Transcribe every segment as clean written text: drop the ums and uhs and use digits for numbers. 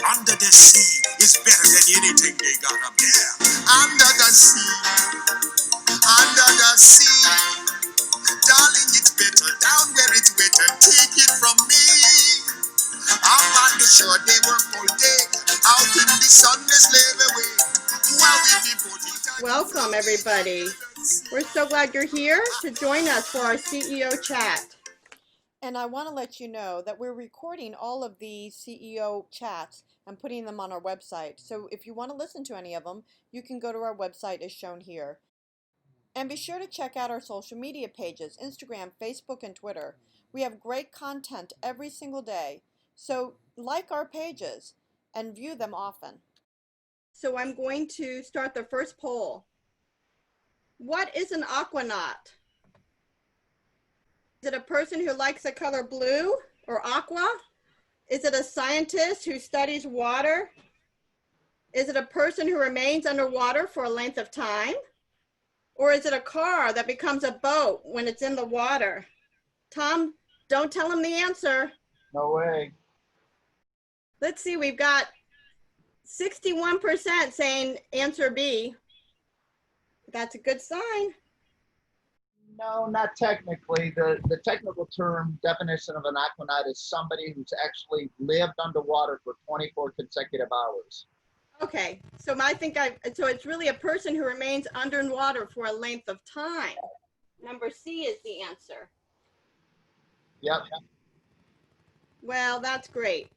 Under the sea is better than anything they got up there. Under the sea, under the sea. Darling, it's better down where it's wetter. Take it from me. Up on the shore, they work all day. Out in the sun, they slave away. While we devote it. Welcome, everybody. We're so glad you're here to join us for our CEO chat. And I want to let you know that we're recording all of these CEO chats and putting them on our website. So if you want to listen to any of them, you can go to our website as shown here. And be sure to check out our social media pages, Instagram, Facebook, and Twitter. We have great content every single day. So like our pages and view them often. So I'm going to start the first poll. What is an aquanaut? Is it a person who likes the color blue or aqua? Is it a scientist who studies water? Is it a person who remains underwater for a length of time? Or is it a car that becomes a boat when it's in the water? Tom, don't tell him the answer. No way. Let's see, we've got 61% saying answer B. That's a good sign. No, not technically. The technical term definition of an aquanaut is somebody who's actually lived underwater for 24 consecutive hours. Okay, so so it's really a person who remains underwater for a length of time. Number C is the answer. Yep. Well, that's great.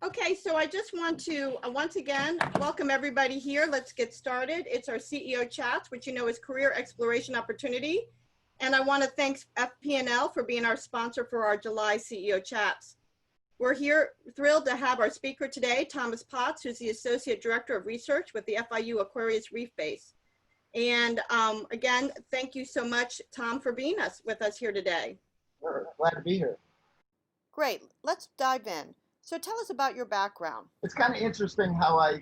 Okay, so I just want to once again welcome everybody here. Let's get started. It's our CEO Chats, which you know is Career Exploration Opportunity. And I want to thank FP&L for being our sponsor for our July CEO Chats. We're here thrilled to have our speaker today, Thomas Potts, who's the Associate Director of Research with the FIU Aquarius Reef Base. And again, thank you so much, Tom, for being with us here today. Sure. Glad to be here. Great. Let's dive in. So tell us about your background. It's kind of interesting how I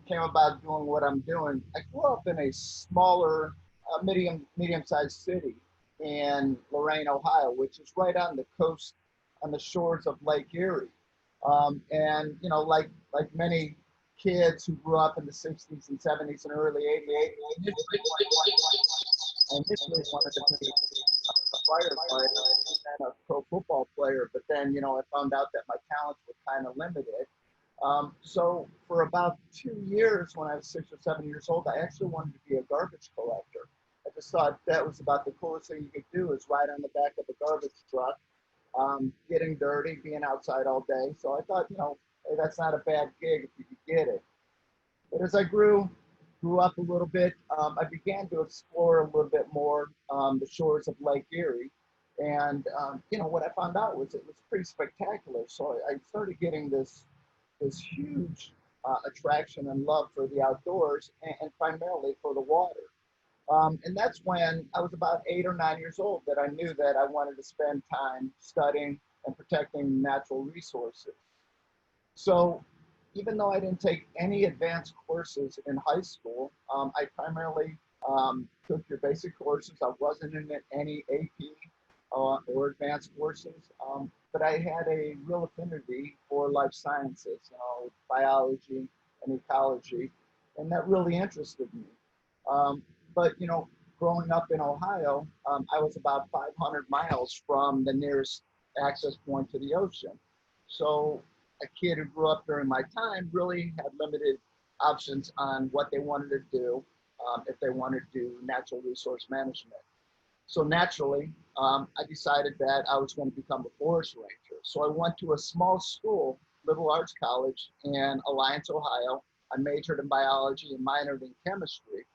came about doing what I'm doing. I grew up in a smaller, medium-sized city in Lorain, Ohio, which is right on the coast, on the shores of Lake Erie. And you know, like many kids who grew up in the 60s and 70s and early 80s, I initially wanted to be a firefighter and a pro football player, but then, you know, I found out that my talents were kind of limited. So for about 2 years, when I was 6 or 7 years old, I actually wanted to be a garbage collector. I just thought that was about the coolest thing you could do, is ride on the back of a garbage truck, getting dirty, being outside all day. So I thought, you know, hey, that's not a bad gig if you could get it. But as I grew up a little bit, I began to explore a little bit more the shores of Lake Erie. And, you know, what I found out was it was pretty spectacular. So I started getting this huge attraction and love for the outdoors, and primarily for the water. And that's when I was about 8 or 9 years old that I knew that I wanted to spend time studying and protecting natural resources. So even though I didn't take any advanced courses in high school, I primarily took your basic courses. I wasn't in any AP or advanced courses, but I had a real affinity for life sciences, you know, biology and ecology, and that really interested me. But you know, growing up in Ohio, I was about 500 miles from the nearest access point to the ocean. So a kid who grew up during my time really had limited options on what they wanted to do, if they wanted to do natural resource management. So naturally, I decided that I was going to become a forest ranger. So I went to a small school, liberal arts college in Alliance, Ohio. I majored in biology and minored in chemistry.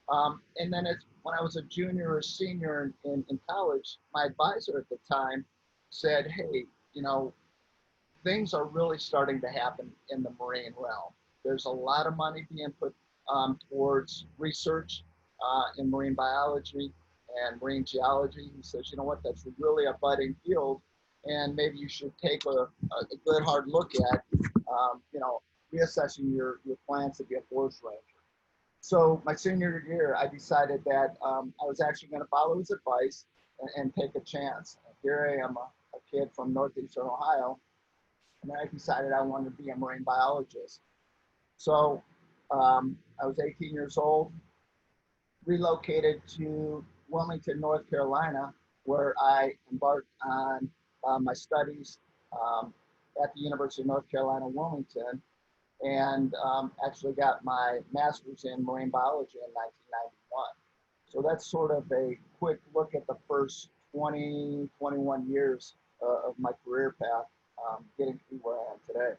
And then when I was a junior or senior in college, my advisor at the time said, hey, you know, things are really starting to happen in the marine realm. There's a lot of money being put towards research in marine biology and marine geology. He says, you know what, that's really a budding field, and maybe you should take a good hard look at, you know, reassessing your plans to be a forest ranger. So my senior year, I decided that I was actually going to follow his advice and take a chance. Here I am, a kid from Northeastern Ohio, and then I decided I wanted to be a marine biologist. So I was 18 years old, relocated to Wilmington, North Carolina, where I embarked on my studies um, at the University of North Carolina, Wilmington, and actually got my master's in marine biology in 1991. So that's sort of a quick look at the first 20, 21 years of my career path, getting to where I am today.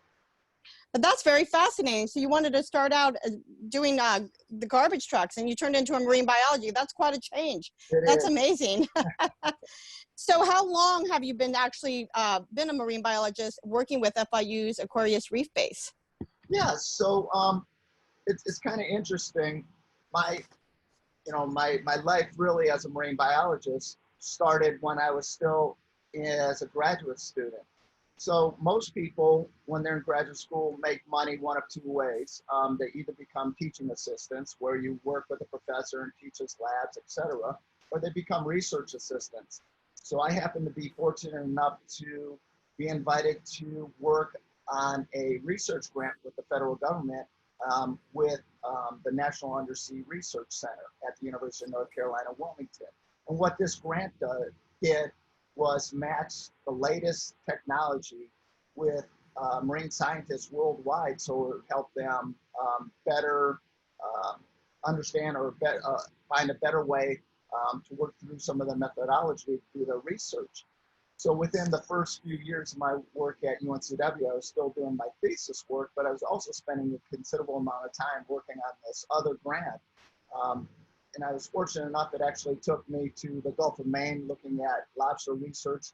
But that's very fascinating. So you wanted to start out doing the garbage trucks, and you turned into a marine biology. That's quite a change. It That's is. amazing. So how long have you been actually been a marine biologist working with FIU's Aquarius Reef Base? Yeah, so it's kind of interesting. My, my life really as a marine biologist started when I was still as a graduate student. So most people, when they're in graduate school, make money one of two ways. They either become teaching assistants, where you work with a professor and teaches labs, etc., or they become research assistants. So I happen to be fortunate enough to be invited to work on a research grant with the federal government with the National Undersea Research Center at the University of North Carolina, Wilmington. And what this grant did was match the latest technology with marine scientists worldwide, so it would help them better um, understand or find a better way to work through some of the methodology through their research. So within the first few years of my work at UNCW, I was still doing my thesis work, but I was also spending a considerable amount of time working on this other grant. Um, and I was fortunate enough it actually took me to the Gulf of Maine looking at lobster research,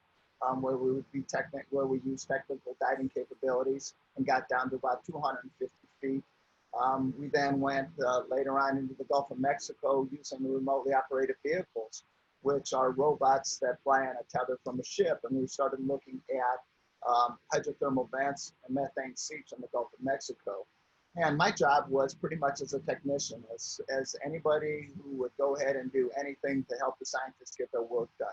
where we would be where we used technical diving capabilities and got down to about 250 feet. We then went later on into the Gulf of Mexico using remotely operated vehicles, which are robots that fly on a tether from a ship. And we started looking at hydrothermal vents and methane seeps in the Gulf of Mexico. And my job was pretty much as a technician, as anybody who would go ahead and do anything to help the scientists get their work done.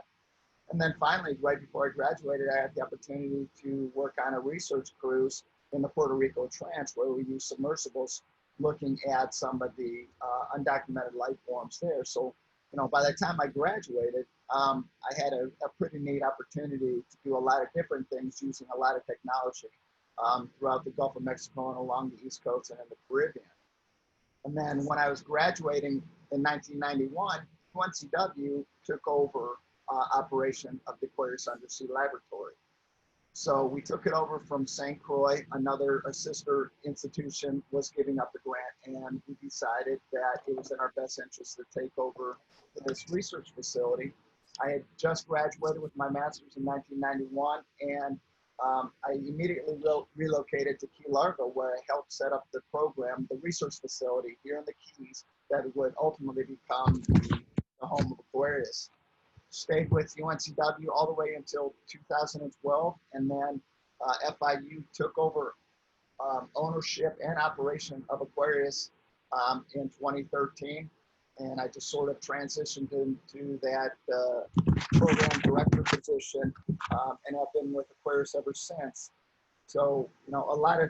And then finally, right before I graduated, I had the opportunity to work on a research cruise in the Puerto Rico Trench, where we use submersibles looking at some of the undocumented life forms there. So, by the time I graduated, I had a pretty neat opportunity to do a lot of different things using a lot of technology throughout the Gulf of Mexico and along the East Coast and in the Caribbean. And then when I was graduating in 1991, UNCW took over operation of the Aquarius Undersea Laboratory. So we took it over from St. Croix. Another sister institution was giving up the grant, and we decided that it was in our best interest to take over this research facility. I had just graduated with my master's in 1991, and I immediately relocated to Key Largo, where I helped set up the program, the research facility here in the Keys that would ultimately become the home of Aquarius. Stayed with UNCW all the way until 2012, and then FIU took over ownership and operation of Aquarius in 2013, and I just sort of transitioned into that program director position, and have been with Aquarius ever since. So, a lot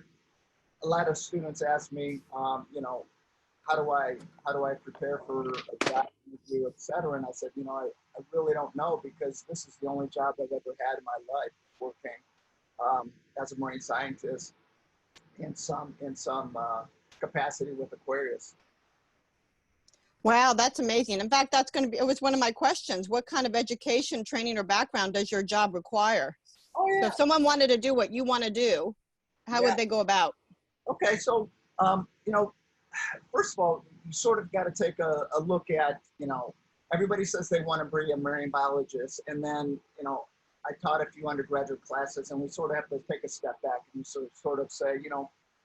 of students ask me, how do I prepare for a job interview, et cetera? And I said, I really don't know, because this is the only job I've ever had in my life, working as a marine scientist in some capacity with Aquarius. Wow, that's amazing. In fact, it was one of my questions. What kind of education, training, or background does your job require? Oh So yeah. if someone wanted to do what you want to do, how would they go about? Okay, so first of all, you sort of got to take a look at, everybody says they want to be a marine biologist, and then I taught a few undergraduate classes, and we sort of have to take a step back and sort of say,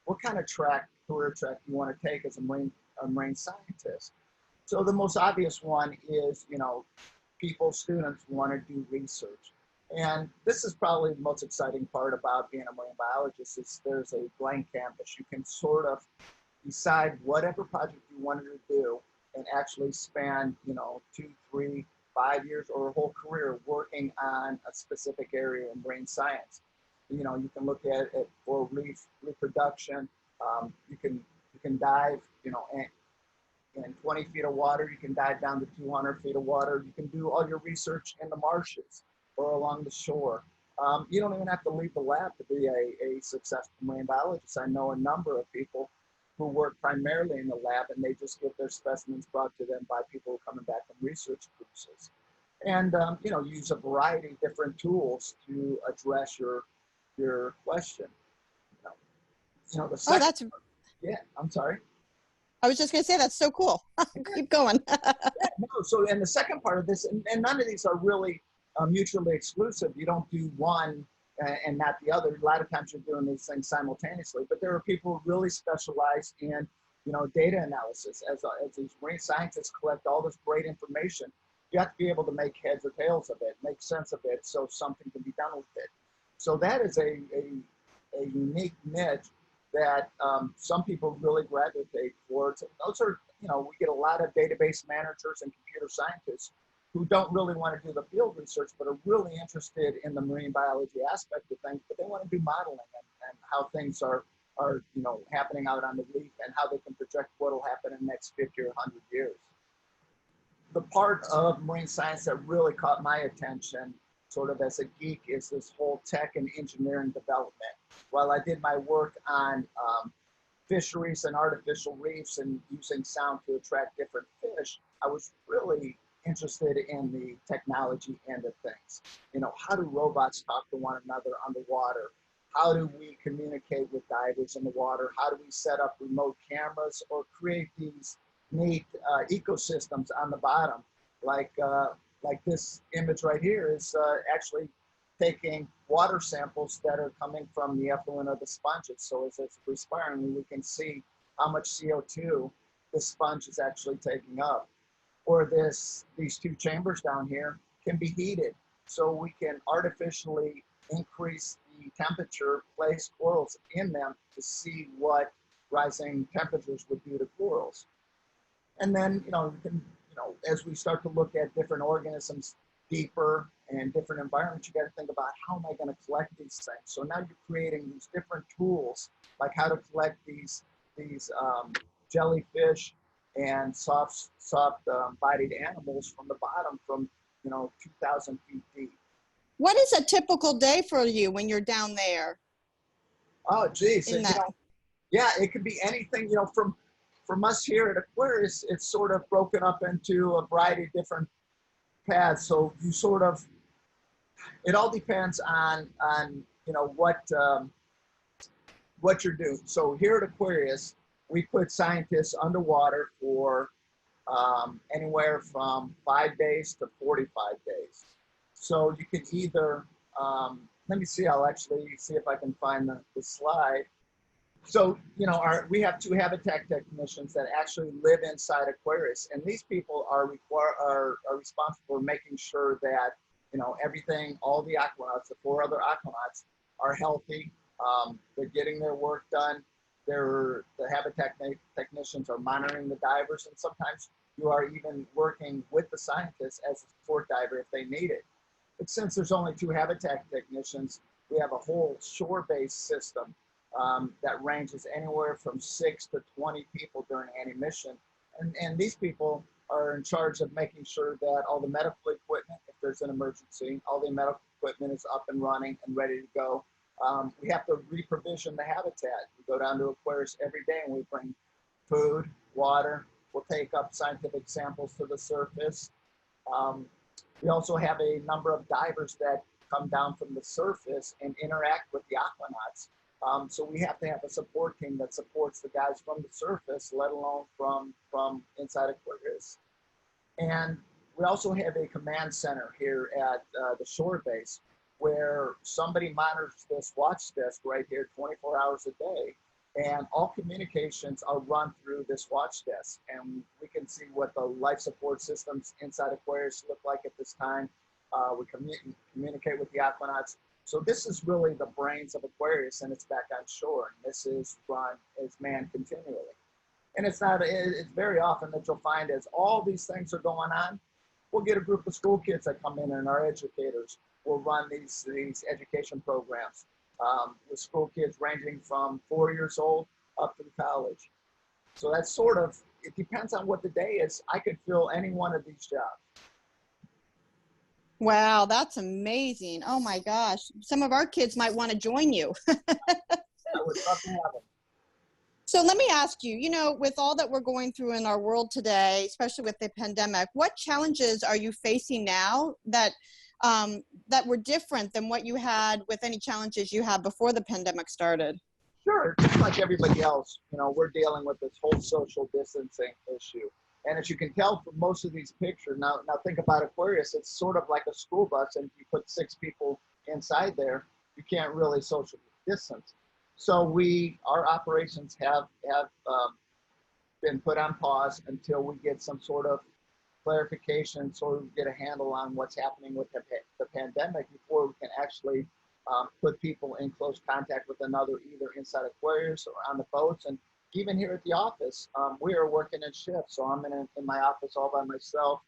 what kind of career track do you want to take as a marine scientist? So the most obvious one is, students want to do research. And this is probably the most exciting part about being a marine biologist is there's a blank canvas. You can sort of decide whatever project you wanted to do and actually spend, 2, 3, 5 years or a whole career working on a specific area in marine science. You know, you can look at it for reef reproduction. You can dive, you know, in 20 feet of water. You can dive down to 200 feet of water. You can do all your research in the marshes or along the shore. You don't even have to leave the lab to be a successful marine biologist. I know a number of people who work primarily in the lab, and they just get their specimens brought to them by people coming back from research cruises. And you know, use a variety of different tools to address your question. You know, the Oh, second, that's, yeah, I'm sorry. I was just going to say, that's so cool. Keep going. Yeah, no, so, and the second part of this, and none of these are really mutually exclusive. You don't do one and not the other. A lot of times you're doing these things simultaneously, but there are people who really specialize in, you know, data analysis. As these marine scientists collect all this great information, you have to be able to make heads or tails of it, make sense of it, so something can be done with it. So that is a unique niche that some people really gravitate towards. Those are, you know, we get a lot of database managers and computer scientists who don't really want to do the field research, but are really interested in the marine biology aspect of things, but they want to do modeling and how things are, you know, happening out on the reef and how they can project what will happen in the next 50 or 100 years. The part of marine science that really caught my attention sort of as a geek is this whole tech and engineering development. While I did my work on fisheries and artificial reefs and using sound to attract different fish, I was really interested in the technology end of things. You know, how do robots talk to one another underwater? How do we communicate with divers in the water? How do we set up remote cameras or create these neat ecosystems on the bottom? Like this image right here is actually taking water samples that are coming from the effluent of the sponges. So as it's respiring, we can see how much CO2 the sponge is actually taking up. Or these two chambers down here can be heated, so we can artificially increase the temperature, place corals in them to see what rising temperatures would do to corals. And then, you know, you can, you know, as we start to look at different organisms deeper and different environments, you got to think about, how am I going to collect these things? So now you're creating these different tools, like how to collect these jellyfish and soft bodied animals from the bottom, from, you know, 2,000 feet deep. What is a typical day for you when you're down there? Oh, geez, In you that, know, yeah, it could be anything. You know, from us here at Aquarius, it's sort of broken up into a variety of different paths. So you sort of, it all depends on you know, what you're doing. So here at Aquarius, we put scientists underwater for anywhere from 5 days to 45 days. So you can either, let me see, I'll actually see if I can find the slide. So, you know, we have 2 habitat technicians that actually live inside Aquarius, and these people are responsible for making sure that, you know, everything, all the aquanauts, the 4 other aquanauts, are healthy. They're getting their work done. The habitat technicians are monitoring the divers, and sometimes you are even working with the scientists as a support diver if they need it. But since there's only 2 habitat technicians, we have a whole shore-based system that ranges anywhere from 6 to 20 people during any mission. And these people are in charge of making sure that all the medical equipment, if there's an emergency, all the medical equipment is up and running and ready to go. We have to re-provision the habitat. We go down to Aquarius every day and we bring food, water. We'll take up scientific samples to the surface. We also have a number of divers that come down from the surface and interact with the aquanauts. So we have to have a support team that supports the guys from the surface, let alone from inside Aquarius. And we also have a command center here at the shore base, where somebody monitors this watch desk right here 24 hours a day. And all communications are run through this watch desk. And we can see what the life support systems inside Aquarius look like at this time. We communicate with the aquanauts. So this is really the brains of Aquarius, and it's back on shore. And this is run as manned continually. And it's very often that you'll find, as all these things are going on, we'll get a group of school kids that come in, and our educators will run these education programs. with school kids ranging from 4 years old up through college. So that's sort of, it depends on what the day is. I could fill any one of these jobs. Wow, that's amazing. Oh my gosh. Some of our kids might want to join you. I would love to have them. So let me ask you, with all that we're going through in our world today, especially with the pandemic, what challenges are you facing now that that were different than what you had with any challenges you had before the pandemic started? Sure, just like everybody else, we're dealing with this whole social distancing issue. And as you can tell from most of these pictures, now think about Aquarius, it's sort of like a school bus, and if you put 6 people inside there, you can't really social distance. So our operations have been put on pause until we get some sort of clarification, so we get a handle on what's happening with the pandemic before we can actually put people in close contact with another, either inside Aquarius or on the boats. And even here at the office, we are working in shifts. So I'm in my office all by myself.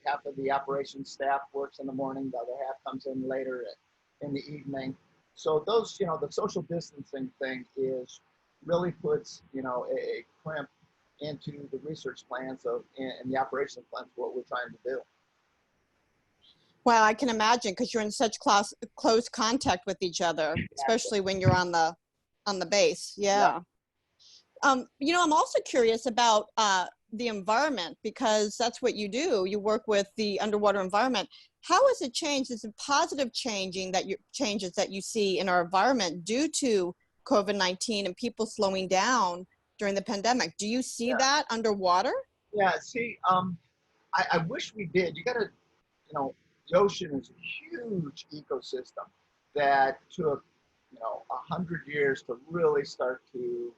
Half of the operations staff works in the morning, the other half comes in later in the evening. So those, the social distancing thing really puts, a crimp into the research plans and the operations plans for what we're trying to do. Well, I can imagine, because you're in such close contact with each other, especially when you're on the base. Yeah. I'm also curious about the environment, because that's what you do. You work with the underwater environment. How has it changed? Is it positive changes that you see in our environment due to COVID-19 and people slowing down during the pandemic? Do you see that underwater? Yeah, see, I wish we did. You gotta, the ocean is a huge ecosystem that took, 100 years to really start to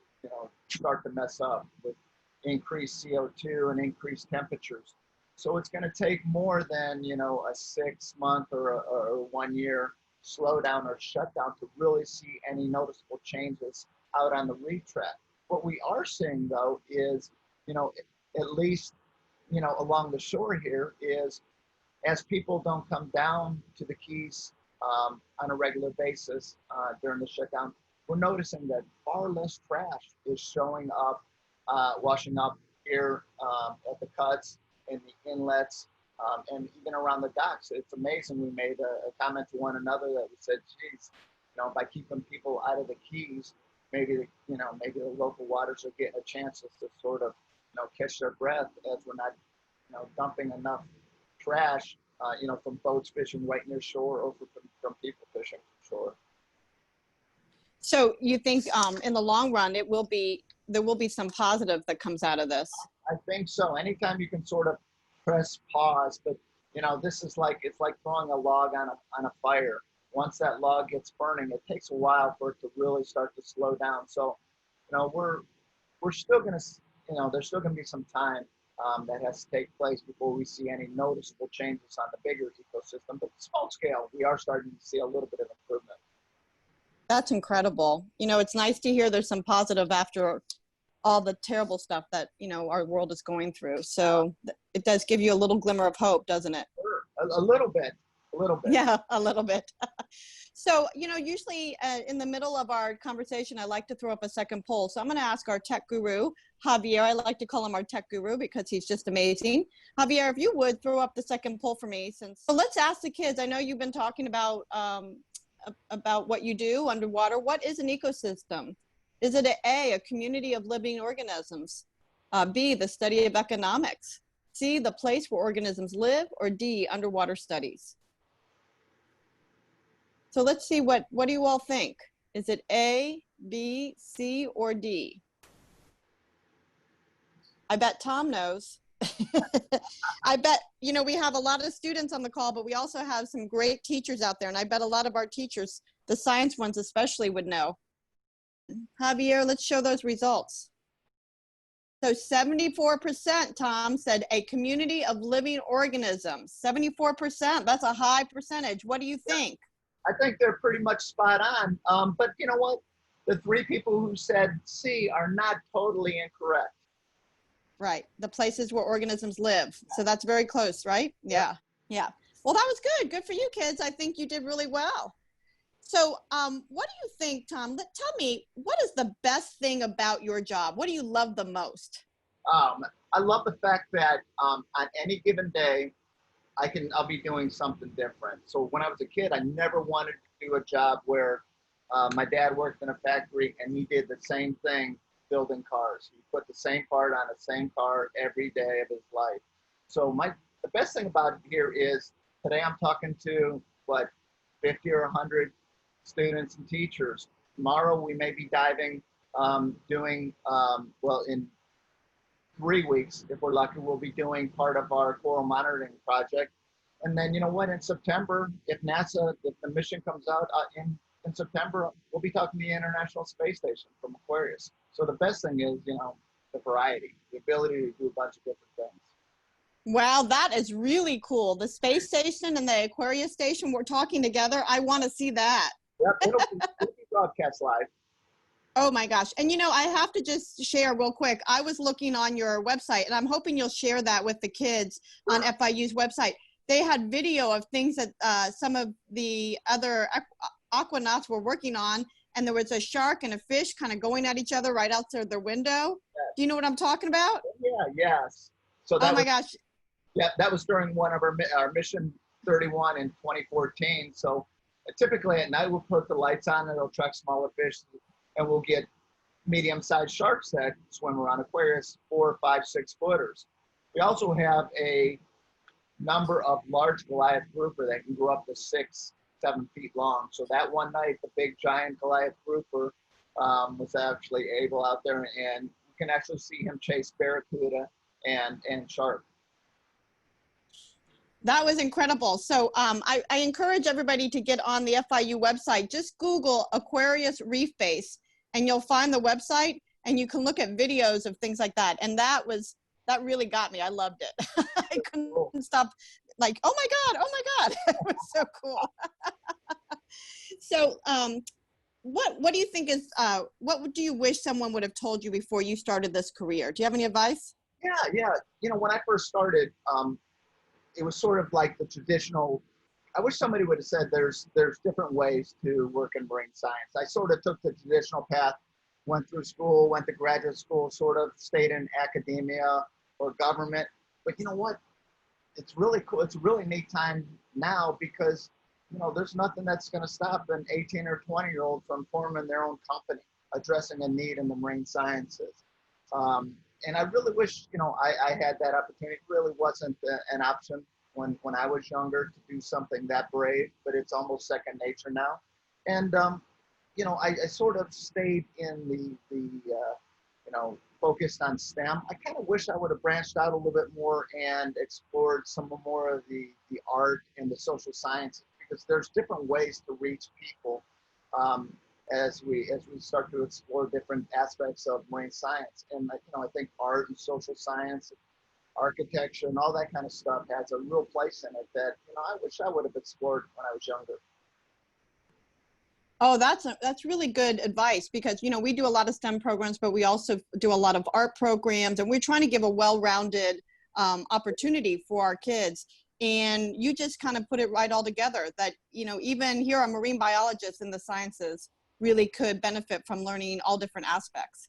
mess up with increased CO2 and increased temperatures. So it's going to take more than, a 6 month or a 1 year slowdown or shutdown to really see any noticeable changes out on the reef track. What we are seeing, though, is, at least, along the shore here, is as people don't come down to the Keys on a regular basis during the shutdown, we're noticing that far less trash is showing up, washing up here at the cuts and the inlets, and even around the docks. It's amazing. We made a comment to one another that we said, geez, by keeping people out of the Keys, maybe the local waters are getting a chance to sort of, catch their breath, as we're not, dumping enough trash, from boats fishing right near shore, or from people fishing shore. So you think in the long run, there will be some positive that comes out of this? I think so. Anytime you can sort of press pause, but this is it's like throwing a log on a fire. Once that log gets burning, it takes a while for it to really start to slow down. So, we're still going to, there's still going to be some time that has to take place before we see any noticeable changes on the bigger ecosystem. But the small scale, we are starting to see a little bit of improvement. That's incredible. It's nice to hear there's some positive after all the terrible stuff that, our world is going through. So it does give you a little glimmer of hope, doesn't it? Sure. A little bit. Yeah, a little bit. So, usually in the middle of our conversation, I like to throw up a second poll. So I'm going to ask our tech guru, Javier. I like to call him our tech guru because he's just amazing. Javier, if you would throw up the second poll for me. So let's ask the kids. I know you've been talking about what you do underwater. What is an ecosystem? Is it a community of living organisms? B, the study of economics? C, the place where organisms live? Or D, underwater studies? So let's see, what do you all think? Is it A, B, C, or D? I bet Tom knows. I bet, we have a lot of students on the call, but we also have some great teachers out there. And I bet a lot of our teachers, the science ones especially, would know. Javier, let's show those results. So 74%, Tom, said a community of living organisms. 74%, that's a high percentage. What do you think? I think they're pretty much spot on. But you know what? The 3 people who said C are not totally incorrect. Right. The places where organisms live. So that's very close, right? Yeah. Yeah. Well, that was good. Good for you, kids. I think you did really well. So, what do you think, Tom? Tell me, what is the best thing about your job? What do you love the most? I love the fact that on any given day, I'll be doing something different. So when I was a kid, I never wanted to do a job where my dad worked in a factory and he did the same thing building cars. He put the same part on the same car every day of his life. So the best thing about it here is today I'm talking to what 50 or 100 students and teachers. Tomorrow we may be diving, doing well in 3 weeks, if we're lucky, we'll be doing part of our coral monitoring project. And then, you know what, in September, if the mission comes out in September, we'll be talking to the International Space Station from Aquarius. So the best thing is, the variety, the ability to do a bunch of different things. Wow, that is really cool. The space station and the Aquarius station, we're talking together. I want to see that. Yep, it'll be broadcast live. Oh my gosh. And I have to just share real quick. I was looking on your website and I'm hoping you'll share that with the kids on FIU's website. They had video of things that some of the other aquanauts were working on, and there was a shark and a fish kind of going at each other right outside their window. Yes. Do you know what I'm talking about? Yeah, yes. So oh my gosh. Yeah, that was during one of our Mission 31 in 2014. So typically at night we'll put the lights on and it'll attract smaller fish, and we'll get medium-sized sharks that swim around Aquarius, 4, 5, 6 footers. We also have a number of large Goliath grouper that can grow up to 6, 7 feet long. So that one night, the big giant Goliath grouper was actually able out there, and you can actually see him chase barracuda and shark. That was incredible. So I encourage everybody to get on the FIU website. Just Google Aquarius Reef Base and you'll find the website, and you can look at videos of things like that. And that really got me. I loved it. I couldn't stop, like, oh my God. It was so cool. So what do you think is, what do you wish someone would have told you before you started this career? Do you have any advice? Yeah. When I first started, it was sort of like the traditional. I wish somebody would have said there's different ways to work in marine science. I sort of took the traditional path, went through school, went to graduate school, sort of stayed in academia or government. But you know what? It's really cool. It's a really neat time now because, there's nothing that's going to stop an 18 or 20-year-old from forming their own company, addressing a need in the marine sciences. And I really wish, I had that opportunity. It really wasn't an option when I was younger to do something that brave, but it's almost second nature now. And, I sort of stayed in the focused on STEM. I kind of wish I would have branched out a little bit more and explored some more of the art and the social sciences, because there's different ways to reach people as we start to explore different aspects of marine science. And I think art and social science, architecture, and all that kind of stuff has a real place in it that I wish I would have explored when I was younger. Oh, that's really good advice, because we do a lot of STEM programs, but we also do a lot of art programs, and we're trying to give a well-rounded opportunity for our kids. And you just kind of put it right all together that even here, a marine biologist in the sciences really could benefit from learning all different aspects.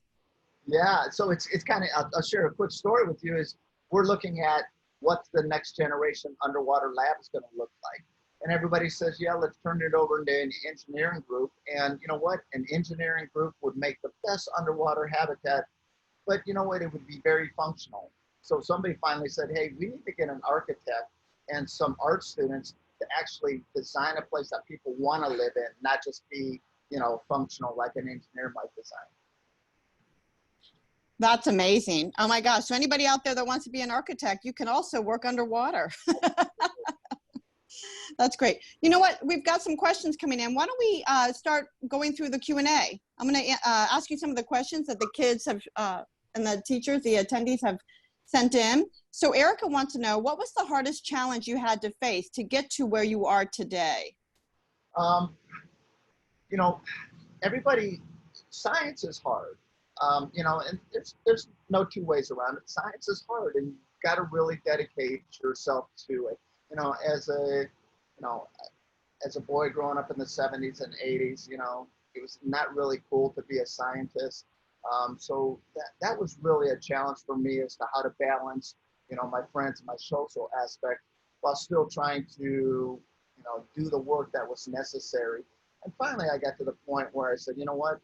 Yeah, so it's kind of, I'll share a quick story with you. Is we're looking at what the next generation underwater lab is going to look like. And everybody says, yeah, let's turn it over into an engineering group. And you know what? An engineering group would make the best underwater habitat, but you know what? It would be very functional. So somebody finally said, hey, we need to get an architect and some art students to actually design a place that people want to live in, not just be, functional like an engineer might design. That's amazing. Oh my gosh. So anybody out there that wants to be an architect, you can also work underwater. That's great. You know what? We've got some questions coming in. Why don't we start going through the Q&A? I'm going to ask you some of the questions that the kids have and the teachers, the attendees have sent in. So Erica wants to know, what was the hardest challenge you had to face to get to where you are today? Science is hard. And there's no two ways around it. Science is hard, and you've got to really dedicate yourself to it. As a, as a boy growing up in the 70s and 80s, you know, it was not really cool to be a scientist. So that was really a challenge for me as to how to balance, you know, my friends and my social aspect while still trying to, you know, do the work that was necessary. And finally, I got to the point where I said, you know what,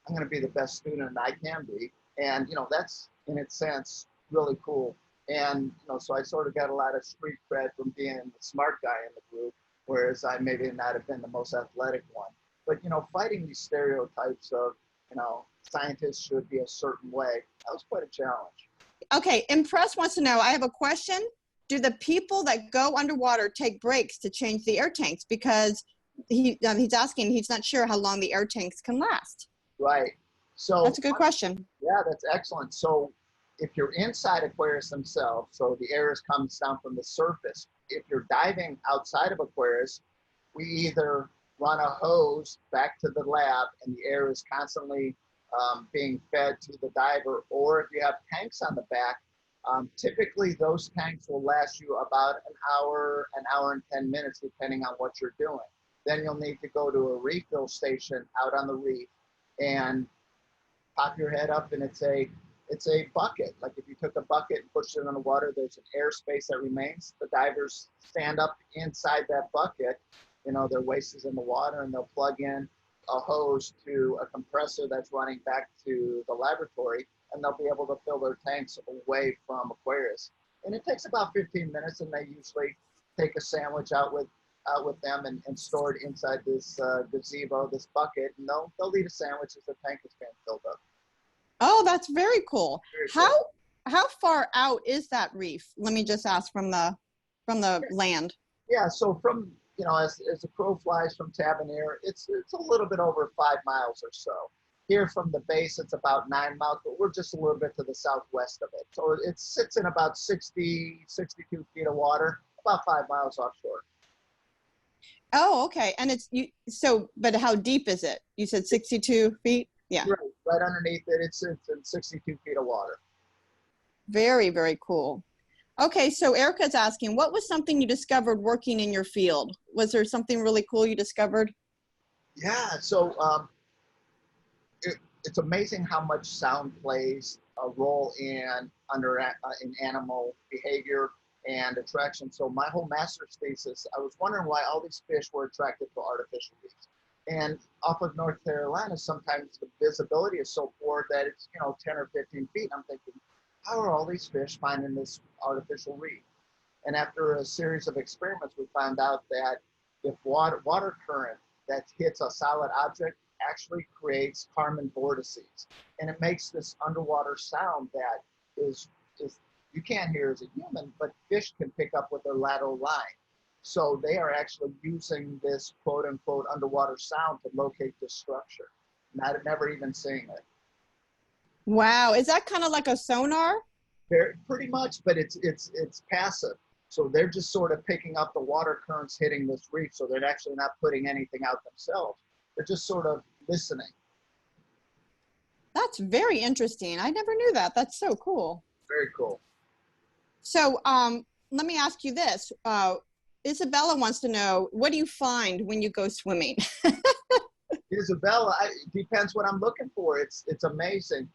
I'm going to be the best student I can be. And, you know, that's in its sense really cool. And, you know, so I sort of got a lot of street cred from being the smart guy in the group, whereas I maybe not have been the most athletic one. But, you know, fighting these stereotypes of, you know, scientists should be a certain way, that was quite a challenge. Okay, Impress wants to know, I have a question. Do the people that go underwater take breaks to change the air tanks? Because he's asking, he's not sure how long the air tanks can last. Right. So That's a good question. yeah, that's excellent. So if you're inside Aquarius themselves, so the air comes down from the surface. If you're diving outside of Aquarius, we either run a hose back to the lab and the air is constantly being fed to the diver, or if you have tanks on the back, typically those tanks will last you about an hour and 10 minutes, depending on what you're doing. Then you'll need to go to a refill station out on the reef and pop your head up, and it's a bucket. Like if you took a bucket and pushed it in the water, there's an airspace that remains. The divers stand up inside that bucket, you know, their waist is in the water, and they'll plug in a hose to a compressor that's running back to the laboratory, and they'll be able to fill their tanks away from Aquarius. And it takes about 15 minutes, and they usually take a sandwich out with them and store it inside this gazebo, this bucket, and they'll eat a sandwich as the tank is being filled up. Oh, that's very cool. Very cool. How far out is that reef? Let me just ask from the land. Yeah, so from, you know, as the crow flies from Tavernier, it's a little bit over 5 miles or so. Here from the base, it's about 9 miles, but we're just a little bit to the southwest of it. So it sits in about 60, 62 feet of water, about 5 miles offshore. Oh, okay. And but how deep is it? You said 62 feet? Yeah. Right underneath it, it's in 62 feet of water. Very, very cool. Okay, so Erica's asking, what was something you discovered working in your field? Was there something really cool you discovered? Yeah, so it's amazing how much sound plays a role in animal behavior and attraction. So my whole master's thesis, I was wondering why all these fish were attracted to artificial reefs. And off of North Carolina, sometimes the visibility is so poor that it's, you know, 10 or 15 feet. I'm thinking, how are all these fish finding this artificial reef? And after a series of experiments, we found out that if water current that hits a solid object actually creates Karman vortices. And it makes this underwater sound that is you can't hear as a human, but fish can pick up with their lateral line. So they are actually using this quote unquote underwater sound to locate this structure, never even seeing it. Wow, is that kind of like a sonar? Pretty much, but it's passive. So they're just sort of picking up the water currents hitting this reef. So they're actually not putting anything out themselves. They're just sort of listening. That's very interesting. I never knew that. That's so cool. Very cool. So let me ask you this. Isabella wants to know, what do you find when you go swimming? Isabella, it depends what I'm looking for. It's amazing.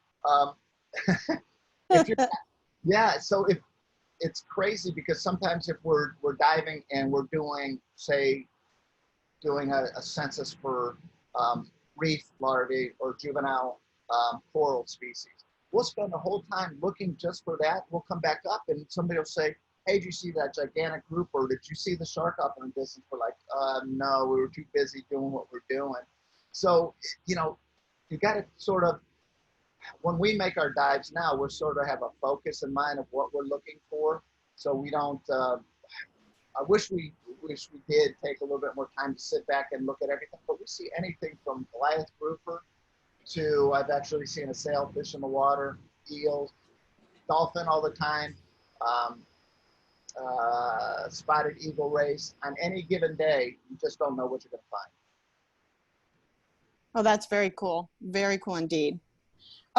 So if it's crazy because sometimes if we're diving and we're doing a census for reef larvae or juvenile coral species, we'll spend the whole time looking just for that. We'll come back up and somebody will say, hey, did you see that gigantic grouper? Did you see the shark up in the distance? We're like, no, we were too busy doing what we're doing. So, you know, you got to sort of, when we make our dives now, we're sort of have a focus in mind of what we're looking for. So we don't, I wish we did take a little bit more time to sit back and look at everything, but we see anything from Goliath grouper to, I've actually seen a sailfish in the water, eels, dolphin all the time, spotted eagle race. On any given day, you just don't know what you're going to find. Oh, that's very cool. Very cool indeed.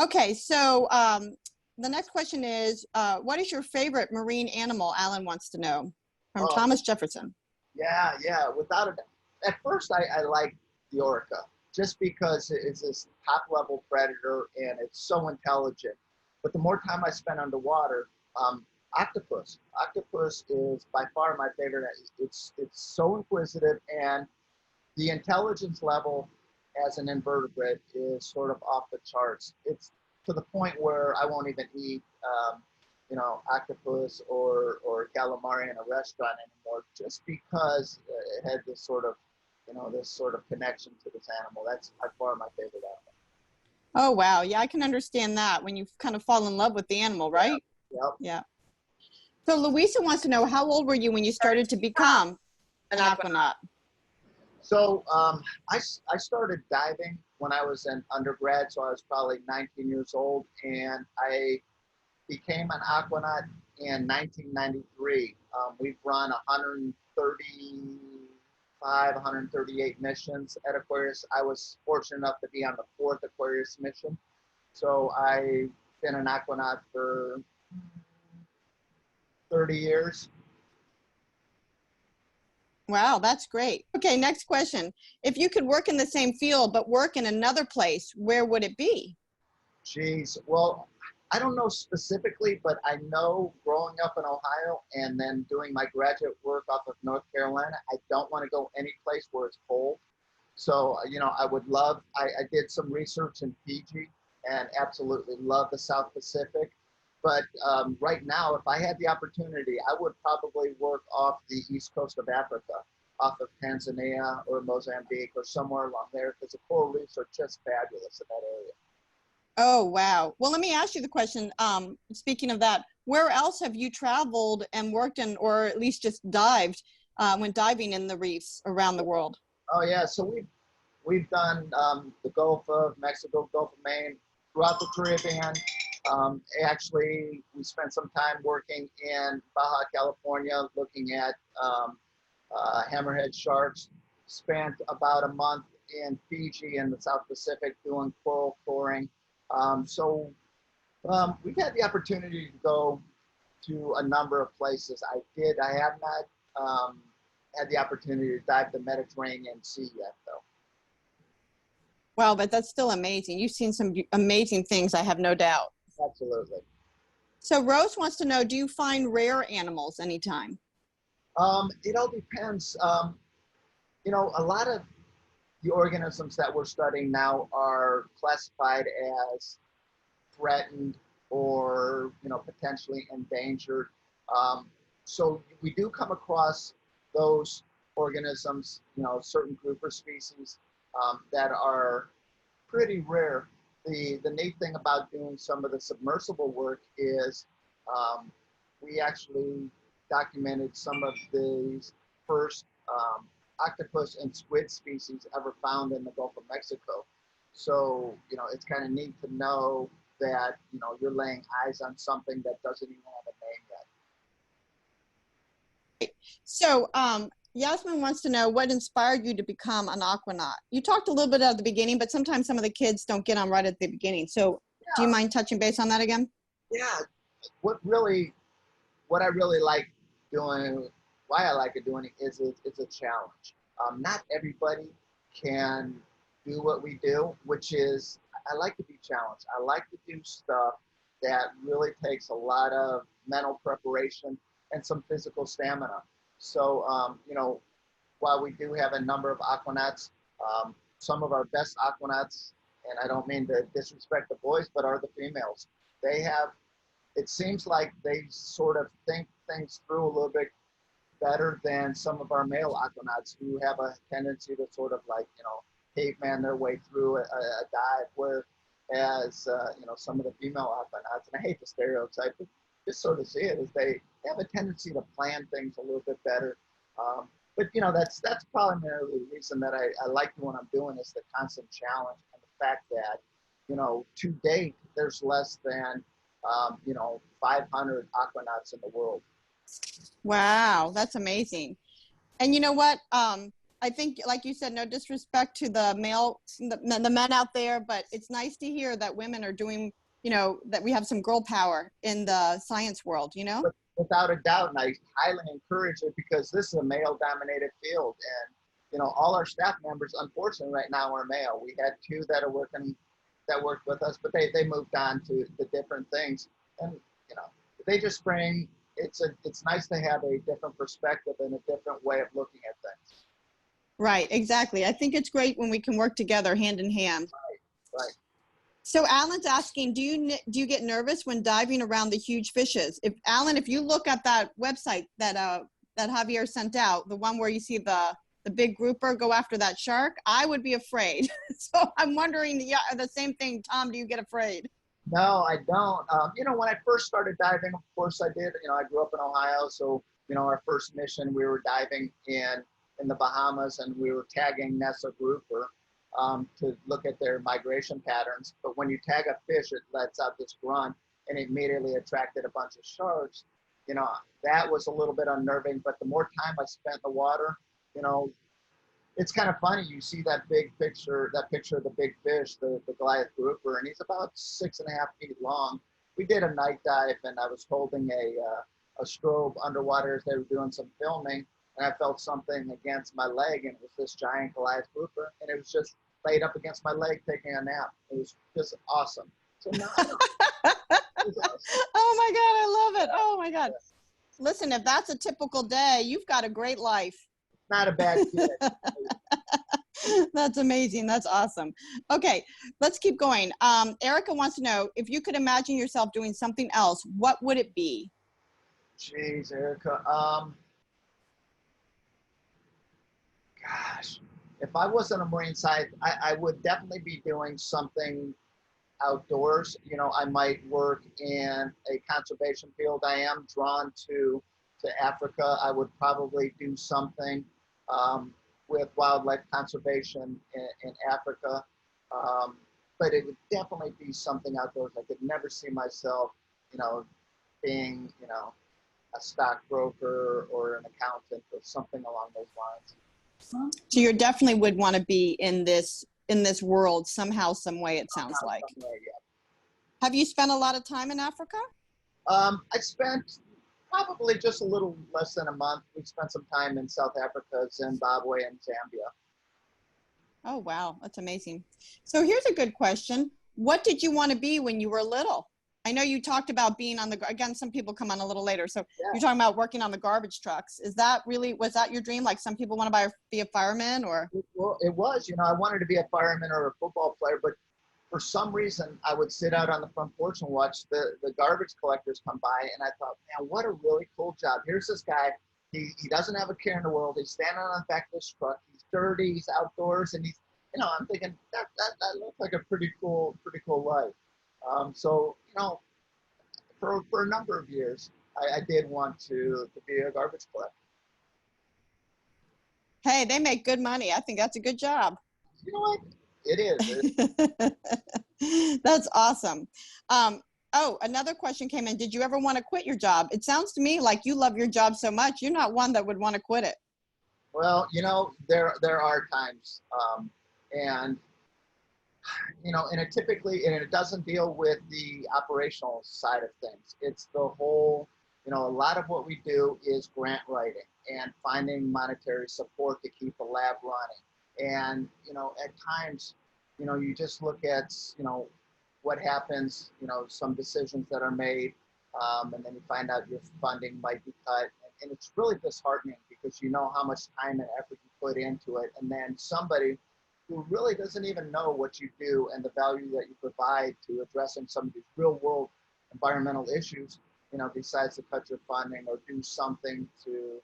Okay, so the next question is, what is your favorite marine animal? Alan wants to know, from Thomas Jefferson. Yeah, without a doubt. at first I liked the orca just because it's this top level predator and it's so intelligent. But the more time I spent underwater, octopus. Octopus is by far my favorite. It's so inquisitive, and the intelligence level as an invertebrate is sort of off the charts. It's to the point where I won't even eat, octopus or calamari in a restaurant anymore, just because it had this sort of connection to this animal. That's by far my favorite animal. Oh, wow. Yeah, I can understand that when you kind of fall in love with the animal, right? Yep. Yeah. So Louisa wants to know, how old were you when you started to become an aquanaut? So I started diving when I was an undergrad, so I was probably 19 years old, and I became an aquanaut in 1993. We've run 138 missions at Aquarius. I was fortunate enough to be on the 4th Aquarius mission. So I've been an aquanaut for 30 years. Wow, that's great. Okay, next question. If you could work in the same field but work in another place, where would it be? Geez, well, I don't know specifically, but I know growing up in Ohio and then doing my graduate work off of North Carolina, I don't want to go any place where it's cold. So, I would love, I did some research in Fiji and absolutely love the South Pacific. But right now, if I had the opportunity, I would probably work off the east coast of Africa, off of Tanzania or Mozambique or somewhere along there, because the coral reefs are just fabulous in that area. Oh, wow. Well, let me ask you the question. Speaking of that, where else have you traveled and worked in, or at least just dived, went diving in the reefs around the world? Oh yeah, so we've done the Gulf of Mexico, Gulf of Maine, throughout the Caribbean. Actually, we spent some time working in Baja California, looking at hammerhead sharks. Spent about a month in Fiji in the South Pacific doing coral coring. We've had the opportunity to go to a number of places. I have not had the opportunity to dive the Mediterranean Sea yet, though. Wow, but that's still amazing. You've seen some amazing things, I have no doubt. Absolutely. So Rose wants to know, do you find rare animals anytime? It all depends. A lot of the organisms that we're studying now are classified as threatened or potentially endangered. So we do come across those organisms, certain grouper species that are pretty rare. The neat thing about doing some of the submersible work is we actually documented some of the first octopus and squid species ever found in the Gulf of Mexico. So, it's kind of neat to know that, you're laying eyes on something that doesn't even have a name yet. So Yasmin wants to know what inspired you to become an aquanaut. You talked a little bit at the beginning, but sometimes some of the kids don't get on right at the beginning. So do you mind touching base on that again? Yeah. What I really like doing, why I like doing it is it's a challenge. Not everybody can do what we do, which is I like to be challenged. I like to do stuff that really takes a lot of mental preparation and some physical stamina. So, while we do have a number of aquanauts, some of our best aquanauts, and I don't mean to disrespect the boys, but are the females. It seems like they sort of think things through a little bit better than some of our male aquanauts who have a tendency to sort of caveman their way through a dive, whereas some of the female aquanauts, and I hate the stereotype, but just sort of see it, is they have a tendency to plan things a little bit better. But that's primarily the reason that I like what I'm doing, is the constant challenge and the fact that to date there's less than 500 aquanauts in the world. Wow, that's amazing. And you know what? I think, like you said, no disrespect to the men out there, but it's nice to hear that women are doing, that we have some girl power in the science world, Without a doubt, and I highly encourage it, because this is a male-dominated field, and all our staff members, unfortunately, right now are male. We had two that worked with us, but they moved on to different things, and they just bring. It's nice to have a different perspective and a different way of looking at things. Right, exactly. I think it's great when we can work together hand in hand. Right. So Alan's asking, do you get nervous when diving around the huge fishes? If you look at that website that Javier sent out, the one where you see the big grouper go after that shark, I would be afraid. So I'm wondering, the same thing. Tom, do you get afraid? No, I don't. When I first started diving, of course I did. I grew up in Ohio, so our first mission we were diving in the Bahamas, and we were tagging Nessa grouper to look at their migration patterns. But when you tag a fish, it lets out this grunt, and it immediately attracted a bunch of sharks. That was a little bit unnerving. But the more time I spent in the water, it's kind of funny. You see that picture of the big fish, the Goliath grouper, and he's about 6.5 feet long. We did a night dive, and I was holding a strobe underwater as they were doing some filming, and I felt something against my leg, and it was this giant Goliath grouper, and it was just laid up against my leg taking a nap. It was just awesome. So no, it was awesome. Oh my God, I love it. Oh my God. Listen, if that's a typical day, you've got a great life. Not a bad kid. That's amazing. That's awesome. Okay, let's keep going. Erica wants to know, if you could imagine yourself doing something else, what would it be? Jeez, Erica. Gosh, if I wasn't a Marine scientist, I would definitely be doing something outdoors. I might work in a conservation field. I am drawn to Africa. I would probably do something with wildlife conservation in Africa. But it would definitely be something outdoors. I could never see myself, being, a stockbroker or an accountant or something along those lines. So you definitely would want to be in this world somehow, some way, it sounds like. Some way, yeah. Have you spent a lot of time in Africa? I spent probably just a little less than a month. We spent some time in South Africa, Zimbabwe, and Zambia. Oh, wow. That's amazing. So here's a good question. What did you want to be when you were little? I know you talked about being again, some people come on a little later. So yeah. You're talking about working on the garbage trucks. Was that your dream? Like some people want to be a fireman or? Well, it was, I wanted to be a fireman or a football player, but for some reason I would sit out on the front porch and watch the garbage collectors come by. And I thought, man, what a really cool job. Here's this guy. He doesn't have a care in the world. He's standing on the back of this truck. He's dirty. He's outdoors. And he's, I'm thinking that looks like a pretty cool life. So, for a number of years, I did want to be a garbage collector. Hey, they make good money. I think that's a good job. You know what? It is. That's awesome. Another question came in. Did you ever want to quit your job? It sounds to me like you love your job so much. You're not one that would want to quit it. Well, there are times, and it doesn't deal with the operational side of things. It's the whole, a lot of what we do is grant writing and finding monetary support to keep the lab running. And, at times, you just look at, what happens, some decisions that are made, and then you find out your funding might be cut. And it's really disheartening because you know how much time and effort you put into it. And then somebody who really doesn't even know what you do and the value that you provide to addressing some of these real world environmental issues, decides to cut your funding or do something to,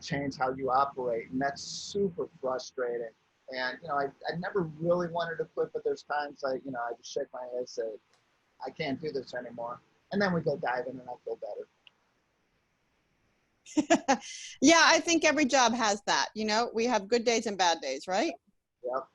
change how you operate. And that's super frustrating. And, I never really wanted to quit, but there's times I just shake my head and say, I can't do this anymore. And then we go diving and I feel better. Yeah, I think every job has that. We have good days and bad days, right? Yep.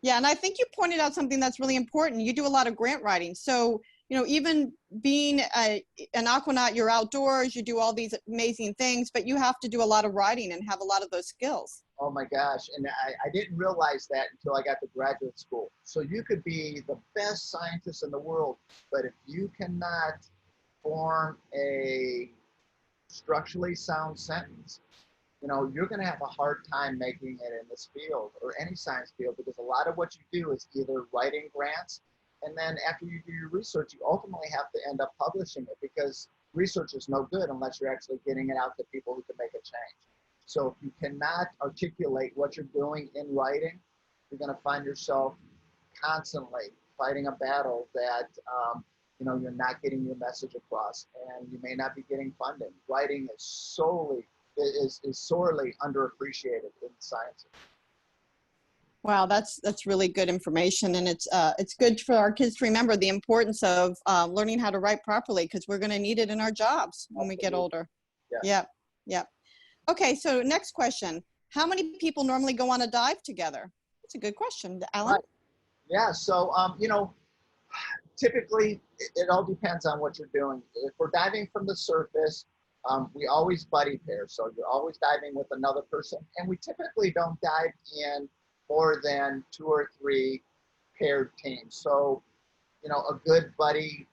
Yeah, and I think you pointed out something that's really important. You do a lot of grant writing. So, even being an aquanaut, you're outdoors, you do all these amazing things, but you have to do a lot of writing and have a lot of those skills. Oh my gosh. And I didn't realize that until I got to graduate school. So you could be the best scientist in the world, but if you cannot form a structurally sound sentence, you're going to have a hard time making it in this field or any science field, because a lot of what you do is either writing grants, and then after you do your research, you ultimately have to end up publishing it, because research is no good unless you're actually getting it out to people who can make a change. So if you cannot articulate what you're doing in writing, you're going to find yourself constantly fighting a battle that you're not getting your message across, and you may not be getting funding. Writing is sorely underappreciated in science. Wow, that's really good information, and it's good for our kids to remember the importance of learning how to write properly, because we're going to need it in our jobs when we get older. Yes. Yep, yep. Okay, so next question: how many people normally go on a dive together? That's a good question, Alan. Right. Yeah. So typically it all depends on what you're doing. If we're diving from the surface, we always buddy pair. So you're always diving with another person, and we typically don't dive in more than 2 or 3 paired teams. So, a good buddy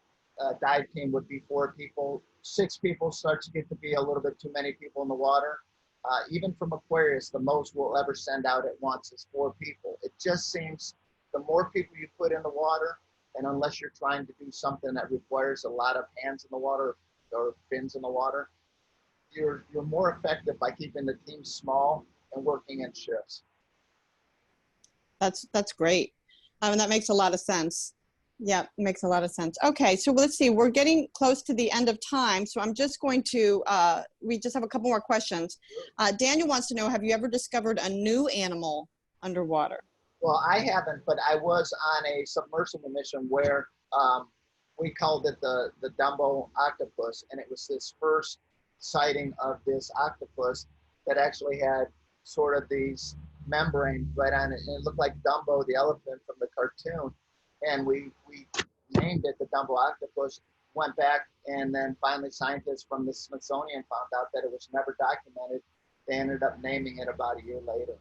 dive team would be 4 people. 6 people starts to get to be a little bit too many people in the water. Even from Aquarius, the most we'll ever send out at once is 4 people. It just seems the more people you put in the water, and unless you're trying to do something that requires a lot of hands in the water or fins in the water, you're more effective by keeping the team small and working in shifts. That's great. That makes a lot of sense. Yeah, makes a lot of sense. Okay, so let's see. We're getting close to the end of time, so I'm just going to, we just have a couple more questions. Daniel wants to know, have you ever discovered a new animal underwater? Well, I haven't, but I was on a submersible mission where we called it the Dumbo octopus, and it was this first sighting of this octopus that actually had sort of these membranes right on it, and it looked like Dumbo the elephant from the cartoon. And we named it the Dumbo octopus, went back, and then finally scientists from the Smithsonian found out that it was never documented. They ended up naming it about a year later.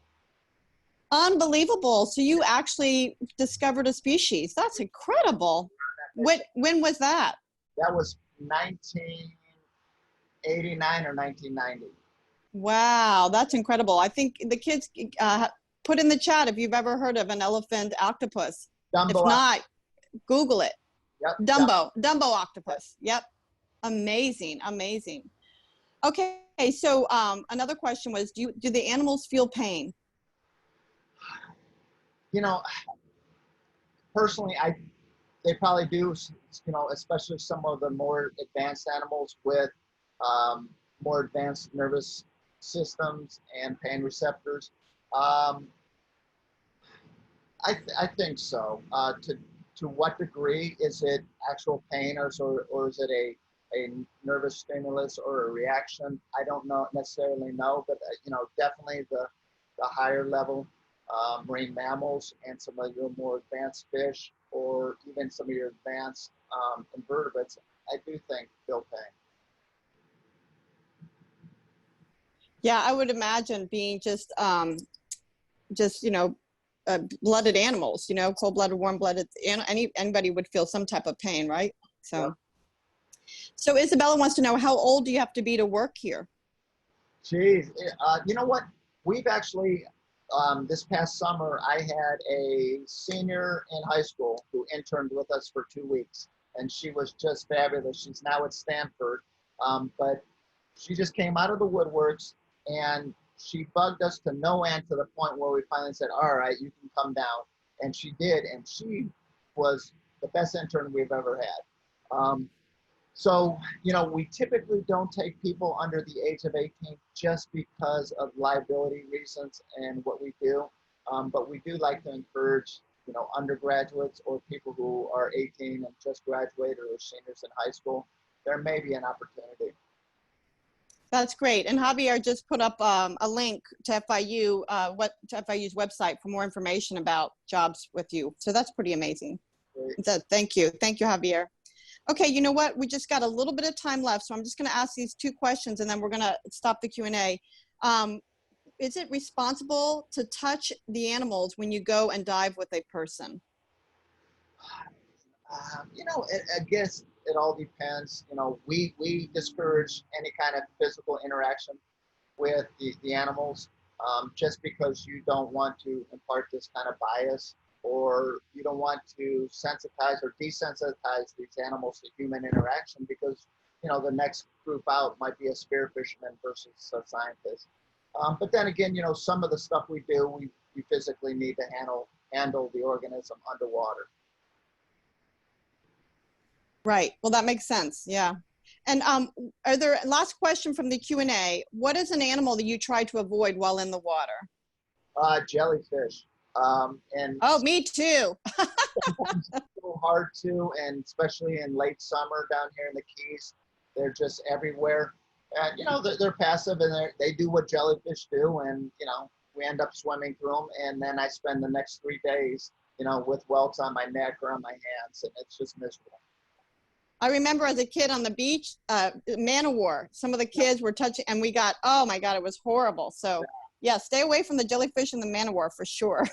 Unbelievable. So you actually discovered a species. That's incredible. When was that? That was 1989 or 1990. Wow, that's incredible. I think the kids put in the chat if you've ever heard of an elephant octopus. Dumbo if not, Google it. Yep. Dumbo octopus. Yep. Amazing, amazing. Okay, so another question was, do the animals feel pain? Personally, they probably do, especially some of the more advanced animals with more advanced nervous systems and pain receptors. I think so. To what degree is it actual pain, or is it a nervous stimulus or a reaction? I don't necessarily know, but definitely the higher level marine mammals and some of your more advanced fish, or even some of your advanced invertebrates, I do think feel pain. Yeah, I would imagine being just blooded animals, cold-blooded, warm-blooded, anybody would feel some type of pain, right? So, yeah. So Isabella wants to know, how old do you have to be to work here? Geez, you know what? We've actually, this past summer, I had a senior in high school who interned with us for 2 weeks, and she was just fabulous. She's now at Stanford, but she just came out of the woodworks, and she bugged us to no end, to the point where we finally said, all right, you can come down. And she did, and she was the best intern we've ever had. So, we typically don't take people under the age of 18 just because of liability reasons and what we do. But we do like to encourage, undergraduates or people who are 18 and just graduated, or seniors in high school. There may be an opportunity. That's great. And Javier just put up a link to FIU, to FIU's website for more information about jobs with you. So that's pretty amazing. So thank you. Thank you, Javier. Okay, you know what? We just got a little bit of time left, so I'm just going to ask these 2 questions, and then we're going to stop the Q&A. Is it responsible to touch the animals when you go and dive with a person? I guess it all depends. We discourage any kind of physical interaction. with the animals, just because you don't want to impart this kind of bias, or you don't want to sensitize or desensitize these animals to human interaction, because the next group out might be a spear fisherman versus a scientist. But then again, some of the stuff we do, we physically need to handle the organism underwater. Right. Well, that makes sense. Yeah. And are there, last question from the Q&A, what is an animal that you try to avoid while in the water? Jellyfish. And Oh, me too. sometimes it's so hard to, and especially in late summer down here in the Keys, they're just everywhere. And they're passive, and they do what jellyfish do, and we end up swimming through them, and then I spend the next 3 days, with welts on my neck or on my hands, and it's just miserable. I remember as a kid on the beach, man o' war, some of the kids were touching, and we got, oh my God, it was horrible. So yeah, stay away from the jellyfish and the man o' war for sure.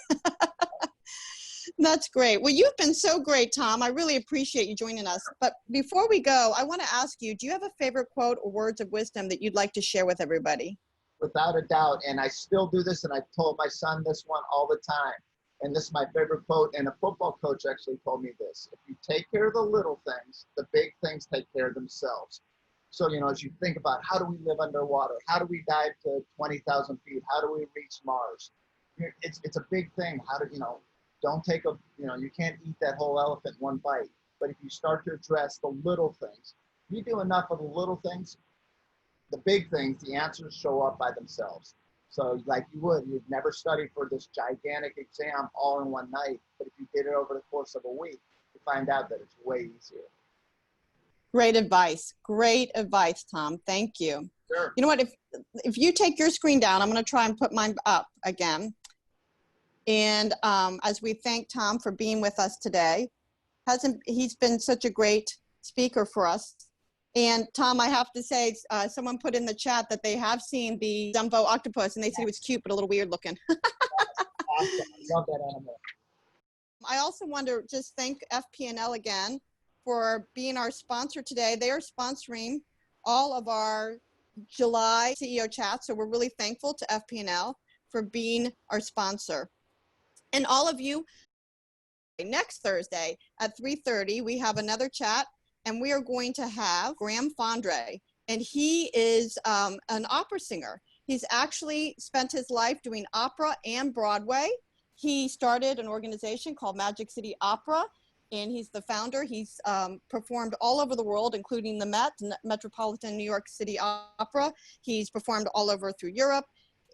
That's great. Well, you've been so great, Tom. I really appreciate you joining us. But before we go, I want to ask you, do you have a favorite quote or words of wisdom that you'd like to share with everybody? Without a doubt, and I still do this, and I've told my son this one all the time. And this is my favorite quote, and a football coach actually told me this: if you take care of the little things, the big things take care of themselves. So, as you think about how do we live underwater, how do we dive to 20,000 feet, how do we reach Mars? It's a big thing. How do don't take you can't eat that whole elephant in one bite. But if you start to address the little things, you do enough of the little things, the big things, the answers show up by themselves. So like you'd never study for this gigantic exam all in one night, but if you did it over the course of a week, you find out that it's way easier. Great advice. Great advice, Tom. Thank you. Sure. You know what, if you take your screen down, I'm going to try and put mine up again. And as we thank Tom for being with us today, he's been such a great speaker for us. And Tom, I have to say, someone put in the chat that they have seen the Dumbo octopus, and they said it was cute, but a little weird looking. Awesome. I love that animal. I also want to just thank FP&L again for being our sponsor today. They are sponsoring all of our July CEO chats, so we're really thankful to FP&L for being our sponsor. And all of you, next Thursday at 3:30, we have another chat, and we are going to have Graham Fondre, and he is an opera singer. He's actually spent his life doing opera and Broadway. He started an organization called Magic City Opera, and he's the founder. He's performed all over the world, including the Met, Metropolitan New York City Opera. He's performed all over through Europe,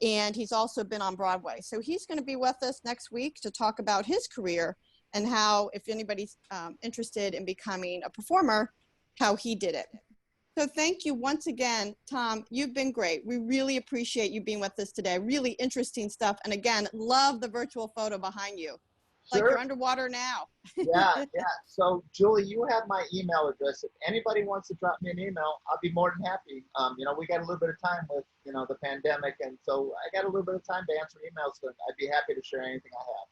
and he's also been on Broadway. So he's going to be with us next week to talk about his career and how, if anybody's interested in becoming a performer, how he did it. So thank you once again, Tom. You've been great. We really appreciate you being with us today. Really interesting stuff. And again, love the virtual photo behind you. Sure. Like you're underwater now. Yeah. So Julie, you have my email address. If anybody wants to drop me an email, I'll be more than happy. We got a little bit of time with, the pandemic. And so I got a little bit of time to answer emails. So I'd be happy to share anything I have.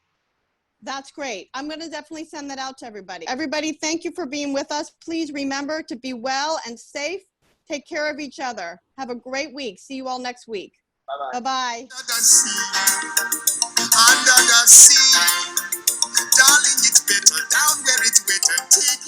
That's great. I'm going to definitely send that out to everybody. Everybody, thank you for being with us. Please remember to be well and safe. Take care of each other. Have a great week. See you all next week. Bye-bye. Bye-bye. Under the sea, darling, it's better down where it's wetter. Take